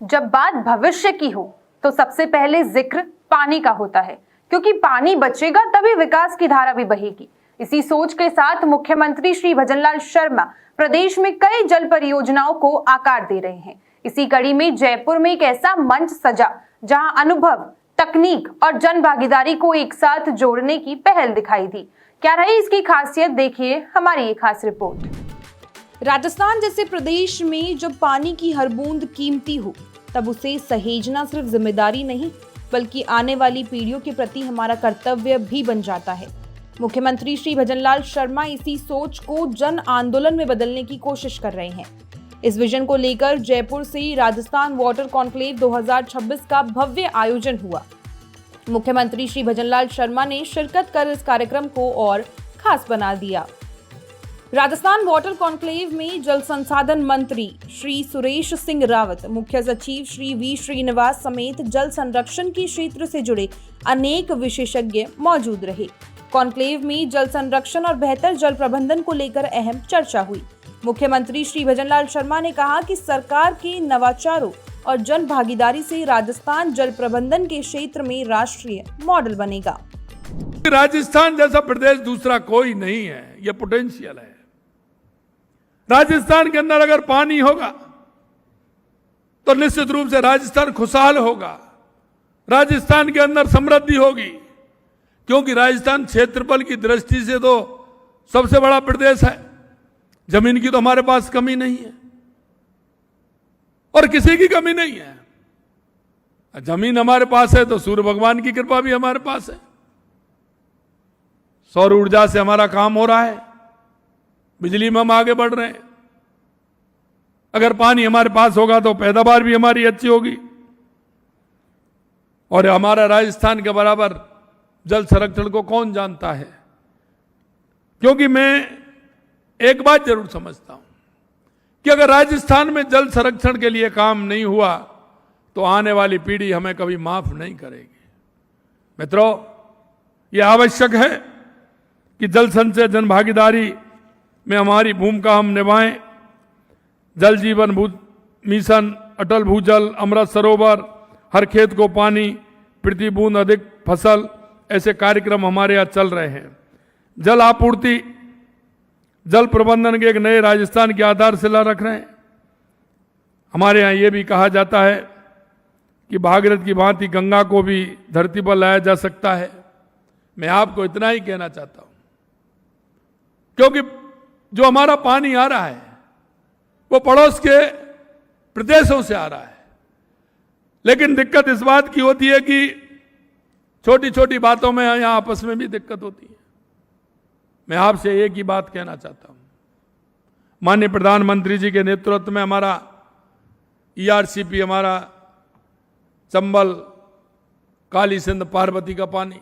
जब बात भविष्य की हो तो सबसे पहले जिक्र पानी का होता है, क्योंकि पानी बचेगा तभी विकास की धारा भी बहेगी। इसी सोच के साथ मुख्यमंत्री श्री भजनलाल शर्मा प्रदेश में कई जल परियोजनाओं को आकार दे रहे हैं। इसी कड़ी में जयपुर में एक ऐसा मंच सजा जहां अनुभव, तकनीक और जन भागीदारी को एक साथ जोड़ने की पहल दिखाई दी। क्या रही इसकी खासियत, देखिए हमारी ये खास रिपोर्ट। राजस्थान जैसे प्रदेश में जब पानी की हर बूंद कीमती हो, तब उसे सहेजना सिर्फ जिम्मेदारी नहीं बल्कि आने वाली पीढ़ियों के प्रति हमारा कर्तव्य भी बन जाता है। मुख्यमंत्री श्री भजनलाल शर्मा इसी सोच को जन आंदोलन में बदलने की कोशिश कर रहे हैं। इस विजन को लेकर जयपुर से राजस्थान वाटर कॉन्क्लेव 2026 का भव्य आयोजन हुआ। मुख्यमंत्री श्री भजनलाल शर्मा ने शिरकत कर इस कार्यक्रम को और खास बना दिया। राजस्थान वाटर कॉन्क्लेव में जल संसाधन मंत्री श्री सुरेश सिंह रावत, मुख्य सचिव श्री वी श्रीनिवास समेत जल संरक्षण के क्षेत्र से जुड़े अनेक विशेषज्ञ मौजूद रहे। कॉन्क्लेव में जल संरक्षण और बेहतर जल प्रबंधन को लेकर अहम चर्चा हुई। मुख्यमंत्री श्री भजनलाल शर्मा ने कहा कि सरकार के नवाचारों और जन भागीदारी से राजस्थान जल प्रबंधन के क्षेत्र में राष्ट्रीय मॉडल बनेगा। राजस्थान जैसा प्रदेश दूसरा कोई नहीं है, यह पोटेंशियल है। राजस्थान के अंदर अगर पानी होगा तो निश्चित रूप से राजस्थान खुशहाल होगा, राजस्थान के अंदर समृद्धि होगी, क्योंकि राजस्थान क्षेत्रफल की दृष्टि से तो सबसे बड़ा प्रदेश है। जमीन की तो हमारे पास कमी नहीं है और किसी की कमी नहीं है। जमीन हमारे पास है तो सूर्य भगवान की कृपा भी हमारे पास है। सौर ऊर्जा से हमारा काम हो रहा है, बिजली में हम आगे बढ़ रहे हैं। अगर पानी हमारे पास होगा तो पैदावार भी हमारी अच्छी होगी। और हमारा राजस्थान के बराबर जल संरक्षण को कौन जानता है, क्योंकि मैं एक बात जरूर समझता हूं कि अगर राजस्थान में जल संरक्षण के लिए काम नहीं हुआ तो आने वाली पीढ़ी हमें कभी माफ नहीं करेगी। मित्रों, यह आवश्यक है कि जल संचय जन भागीदारी में हमारी भूमिका हम निभाएं। जल जीवन मिशन, अटल भूजल, अमृत सरोवर, हर खेत को पानी, प्रति बूंद अधिक फसल, ऐसे कार्यक्रम हमारे यहाँ चल रहे हैं। जल आपूर्ति, जल प्रबंधन के एक नए राजस्थान की आधारशिला रख रहे हैं। हमारे यहाँ ये भी कहा जाता है कि भागीरथ की भांति गंगा को भी धरती पर लाया जा सकता है। मैं आपको इतना ही कहना चाहता हूं, क्योंकि जो हमारा पानी आ रहा है वो पड़ोस के प्रदेशों से आ रहा है, लेकिन दिक्कत इस बात की होती है कि छोटी छोटी बातों में यहां आपस में भी दिक्कत होती है। मैं आपसे एक ही बात कहना चाहता हूं, माननीय प्रधानमंत्री जी के नेतृत्व में हमारा ERCP, हमारा चंबल, काली सिंध, पार्वती का पानी,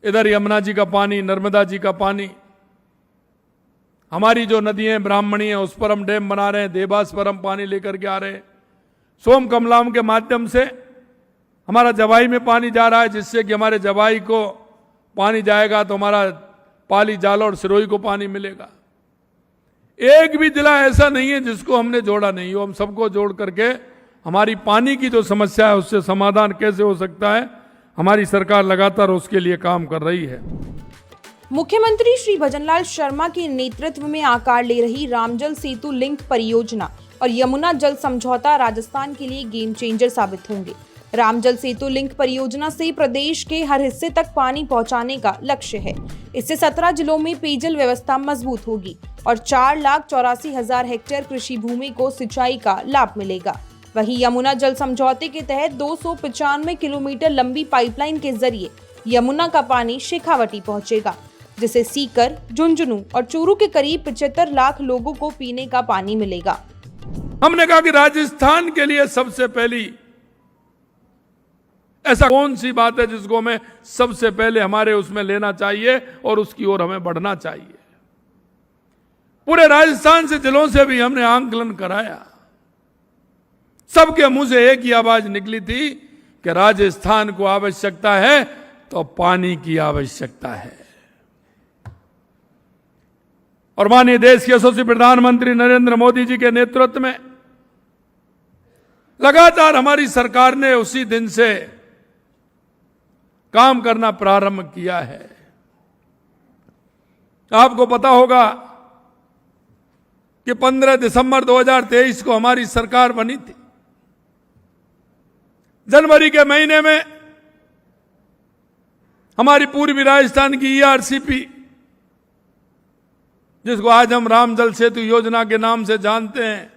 इधर यमुना जी का पानी, नर्मदा जी का पानी, हमारी जो नदियां ब्राह्मणी हैं उस पर हम डैम बना रहे हैं, देवास पर हम पानी लेकर के आ रहे हैं। सोम कमलाम के माध्यम से हमारा जवाई में पानी जा रहा है, जिससे कि हमारे जवाई को पानी जाएगा तो हमारा पाली, जालौर, सिरोही को पानी मिलेगा। एक भी जिला ऐसा नहीं है जिसको हमने जोड़ा नहीं हो। हम सबको जोड़ करके हमारी पानी की जो समस्या है उससे समाधान कैसे हो सकता है, हमारी सरकार लगातार उसके लिए काम कर रही है। मुख्यमंत्री श्री भजनलाल शर्मा के नेतृत्व में आकार ले रही रामजल सेतु लिंक परियोजना और यमुना जल समझौता राजस्थान के लिए गेम चेंजर साबित होंगे। रामजल सेतु लिंक परियोजना से प्रदेश के हर हिस्से तक पानी पहुंचाने का लक्ष्य है। इससे 17 जिलों में पेयजल व्यवस्था मजबूत होगी और 4,84,000 हेक्टेयर कृषि भूमि को सिंचाई का लाभ मिलेगा। वहीं यमुना जल समझौते के तहत 295 किलोमीटर लंबी पाइपलाइन के जरिए यमुना का पानी शेखावटी पहुंचेगा, जिसे सीकर, झुंझुनू और चूरू के करीब 75 लाख लोगों को पीने का पानी मिलेगा। हमने कहा कि राजस्थान के लिए सबसे पहली ऐसा कौन सी बात है जिसको हमें सबसे पहले हमारे उसमें लेना चाहिए और उसकी ओर हमें बढ़ना चाहिए। पूरे राजस्थान से जिलों से भी हमने आंकलन कराया, सबके मुंह से एक ही आवाज निकली थी कि राजस्थान को आवश्यकता है तो पानी की आवश्यकता है। और माननीय देश के यशस्वी प्रधानमंत्री नरेंद्र मोदी जी के नेतृत्व में लगातार हमारी सरकार ने उसी दिन से काम करना प्रारंभ किया है। आपको पता होगा कि 15 दिसंबर 2023 को हमारी सरकार बनी थी। जनवरी के महीने में हमारी पूर्वी राजस्थान की ईआरसीपी, जिसको आज हम राम जल सेतु योजना के नाम से जानते हैं,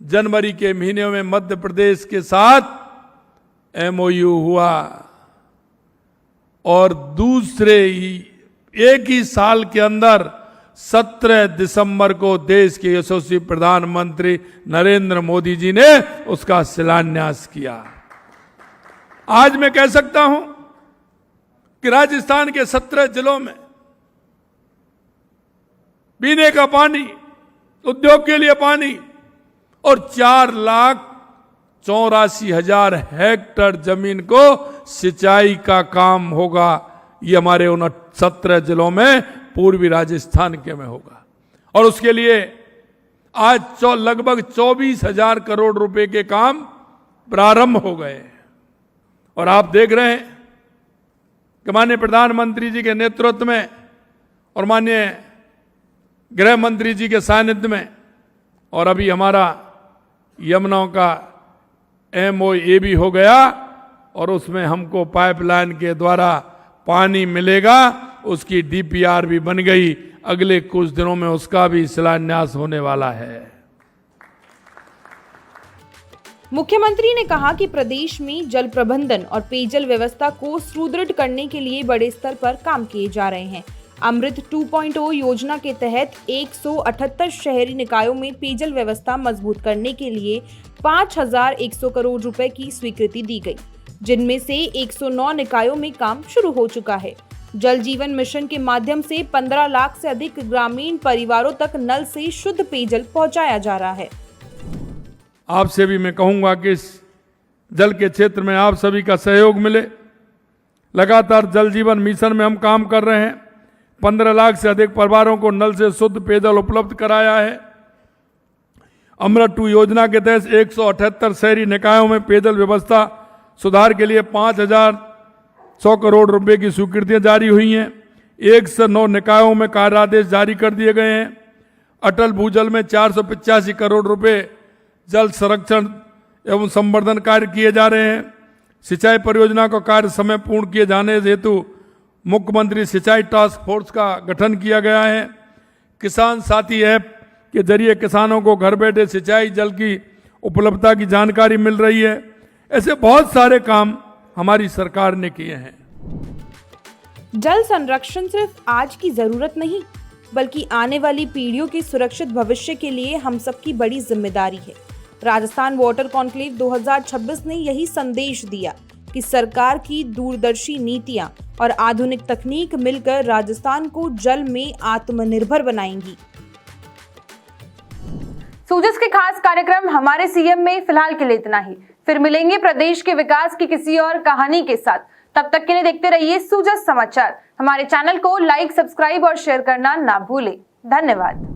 जनवरी के महीने में मध्य प्रदेश के साथ एमओयू हुआ और दूसरे ही एक ही साल के अंदर 17 दिसंबर को देश के यशस्वी प्रधानमंत्री नरेंद्र मोदी जी ने उसका शिलान्यास किया। आज मैं कह सकता हूं कि राजस्थान के 17 जिलों में पीने का पानी, उद्योग के लिए पानी और 4,84,000 हेक्टेयर जमीन को सिंचाई का काम होगा। ये हमारे उन 17 जिलों में पूर्वी राजस्थान के में होगा और उसके लिए आज लगभग 24,000 करोड़ रुपए के काम प्रारंभ हो गए। और आप देख रहे हैं कि माननीय प्रधानमंत्री जी के नेतृत्व में और माननीय गृह मंत्री जी के सानिध्य में और अभी हमारा यमुना का एमओए भी हो गया और उसमें हमको पाइपलाइन के द्वारा पानी मिलेगा, उसकी डीपीआर भी बन गई। अगले कुछ दिनों में उसका भी शिलान्यास होने वाला है। मुख्यमंत्री ने कहा कि प्रदेश में जल प्रबंधन और पेयजल व्यवस्था को सुदृढ़ करने के लिए बड़े स्तर पर काम किए जा रहे हैं। अमृत 2.0 योजना के तहत 178 शहरी निकायों में पेयजल व्यवस्था मजबूत करने के लिए 5,100 करोड़ रुपए की स्वीकृति दी गई, जिनमें से 109 निकायों में काम शुरू हो चुका है। जल जीवन मिशन के माध्यम से 15 लाख से अधिक ग्रामीण परिवारों तक नल से शुद्ध पेयजल पहुंचाया जा रहा है। आपसे भी मैं कहूंगा कि इस जल के क्षेत्र में आप सभी का सहयोग मिले। लगातार जल जीवन मिशन में हम काम कर रहे हैं। 15 लाख से अधिक परिवारों को नल से शुद्ध पेयजल उपलब्ध कराया है। अमृत 2 योजना के तहत 178 शहरी निकायों में पेयजल व्यवस्था सुधार के लिए 5,100 करोड़ रुपए की स्वीकृतियां जारी हुई हैं। 109 निकायों में कार्यादेश जारी कर दिए गए हैं। अटल भूजल में 485 करोड़ रुपए जल संरक्षण एवं संवर्धन कार्य किए जा रहे हैं। सिंचाई परियोजना का कार्य समय पूर्ण किए जाने हेतु मुख्यमंत्री सिंचाई टास्क फोर्स का गठन किया गया है। किसान साथी ऐप के जरिए किसानों को घर बैठे सिंचाई जल की उपलब्धता की जानकारी मिल रही है। ऐसे बहुत सारे काम हमारी सरकार ने किए हैं। जल संरक्षण सिर्फ आज की जरूरत नहीं, बल्कि आने वाली पीढ़ियों के सुरक्षित भविष्य के लिए हम सबकी बड़ी जिम्मेदारी है। राजस्थान वाटर कॉन्क्लेव 2026 ने यही संदेश दिया कि सरकार की दूरदर्शी नीतियां और आधुनिक तकनीक मिलकर राजस्थान को जल में आत्मनिर्भर बनाएंगी। सूजस के खास कार्यक्रम हमारे सीएम में फिलहाल के लिए इतना ही। फिर मिलेंगे प्रदेश के विकास की किसी और कहानी के साथ। तब तक के लिए देखते रहिए सूजस समाचार। हमारे चैनल को लाइक, सब्सक्राइब और शेयर करना ना भूलें। धन्यवाद।